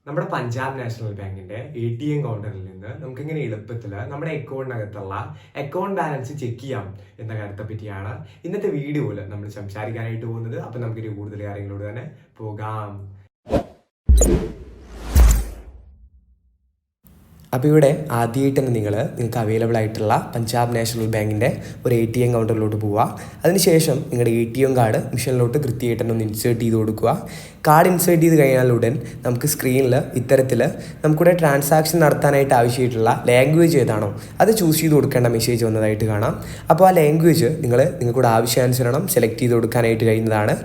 നമ്മുടെ പഞ്ചാബ് നാഷണൽ ബാങ്കിന്റെ ATM കൗണ്ടറിൽ നിന്ന് നമുക്കിങ്ങനെ എളുപ്പത്തിൽ നമ്മുടെ അക്കൗണ്ടിനകത്തുള്ള അക്കൗണ്ട് ബാലൻസ് ചെക്ക് ചെയ്യാം എന്ന കാര്യത്തെ പറ്റിയാണ് ഇന്നത്തെ വീഡിയോയിൽ നമ്മൾ സംസാരിക്കാനായിട്ട് പോകുന്നത്. അപ്പൊ നമുക്കിനി കൂടുതൽ കാര്യങ്ങളോട് തന്നെ പോകാം. അപ്പോൾ ഇവിടെ ആദ്യമായിട്ട് തന്നെ നിങ്ങൾക്ക് അവൈലബിൾ ആയിട്ടുള്ള പഞ്ചാബ് നാഷണൽ ബാങ്കിൻ്റെ ഒരു ATM കൗണ്ടറിലോട്ട് പോവുക. അതിനുശേഷം നിങ്ങളുടെ ATM കാർഡ് മിഷനിലോട്ട് കൃത്യമായിട്ട് തന്നെ ഒന്ന് ഇൻസേർട്ട് ചെയ്ത് കൊടുക്കുക. കാർഡ് ഇൻസേർട്ട് ചെയ്ത് കഴിഞ്ഞാലുടൻ നമുക്ക് സ്ക്രീനിൽ ഇത്തരത്തിൽ നമുക്കിവിടെ ട്രാൻസാക്ഷൻ നടത്താനായിട്ട് ആവശ്യമായിട്ടുള്ള ലാംഗ്വേജ് ഏതാണോ അത് ചൂസ് ചെയ്ത് കൊടുക്കേണ്ട മെസ്സേജ് വന്നതായിട്ട് കാണാം. അപ്പോൾ ആ ലാംഗ്വേജ് നിങ്ങൾക്കൂടെ ആവശ്യാനുസരണം സെലക്ട് ചെയ്ത് കൊടുക്കാനായിട്ട് കഴിയുന്നതാണ്.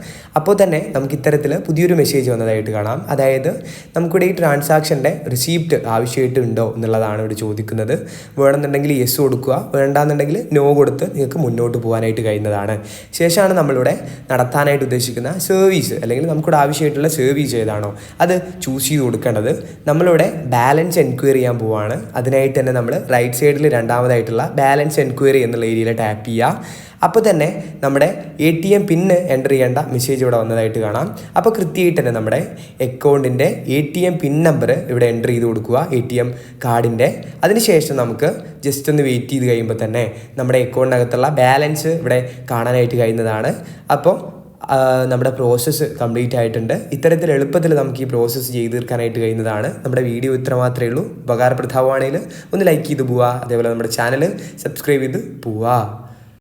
അപ്പോൾ തന്നെ നമുക്ക് ഇത്തരത്തിൽ പുതിയൊരു മെസ്സേജ് വന്നതായിട്ട് കാണാം. അതായത് നമുക്കിവിടെ ഈ ട്രാൻസാക്ഷൻ്റെ റിസീപ്റ്റ് ആവശ്യമായിട്ടുണ്ടോ എന്നുള്ളതാണ് ഇവിടെ ചോദിക്കുന്നത്. വേണമെന്നുണ്ടെങ്കിൽ യെസ് കൊടുക്കുക, വേണ്ടാന്നുണ്ടെങ്കിൽ നോ കൊടുത്ത് നിങ്ങൾക്ക് മുന്നോട്ട് പോകാനായിട്ട് കഴിയുന്നതാണ്. ശേഷമാണ് നമ്മളിവിടെ നടത്താനായിട്ട് ഉദ്ദേശിക്കുന്ന സർവീസ് അല്ലെങ്കിൽ നമുക്കിവിടെ ആവശ്യമായിട്ടുള്ള സർവീസ് ഏതാണോ അത് ചൂസ് ചെയ്ത് കൊടുക്കേണ്ടത്. നമ്മളിവിടെ ബാലൻസ് എൻക്വയറി ചെയ്യാൻ പോവുകയാണ്. അതിനായിട്ട് തന്നെ നമ്മൾ റൈറ്റ് സൈഡിൽ രണ്ടാമതായിട്ടുള്ള ബാലൻസ് എൻക്വയറി എന്നുള്ള ഏരിയയിൽ ടാപ്പ് ചെയ്യുക. അപ്പോൾ തന്നെ നമ്മുടെ ATM പിന്ന് എൻ്റർ ചെയ്യേണ്ട മെസ്സേജ് ഇവിടെ വന്നതായിട്ട് കാണാം. അപ്പോൾ കൃത്യമായിട്ട് തന്നെ നമ്മുടെ അക്കൗണ്ടിൻ്റെ ATM പിൻ നമ്പർ ഇവിടെ എൻ്റർ ചെയ്ത് കൊടുക്കുക ATM കാർഡിൻ്റെ. അതിനുശേഷം നമുക്ക് ജസ്റ്റ് ഒന്ന് വെയിറ്റ് ചെയ്ത് കഴിയുമ്പോൾ തന്നെ നമ്മുടെ അക്കൗണ്ടിനകത്തുള്ള ബാലൻസ് ഇവിടെ കാണാനായിട്ട് കഴിയുന്നതാണ്. അപ്പോൾ നമ്മുടെ പ്രോസസ്സ് കംപ്ലീറ്റ് ആയിട്ടുണ്ട്. ഇത്തരത്തിൽ എളുപ്പത്തിൽ നമുക്ക് ഈ പ്രോസസ്സ് ചെയ്ത് തീർക്കാനായിട്ട് കഴിയുന്നതാണ്. നമ്മുടെ വീഡിയോ ഇത്ര മാത്രമേ ഉള്ളൂ. ഉപകാരപ്രദമാണെങ്കിൽ ഒന്ന് ലൈക്ക് ചെയ്ത് പോവുക. അതേപോലെ നമ്മുടെ ചാനൽ സബ്സ്ക്രൈബ് ചെയ്ത് പോവുക.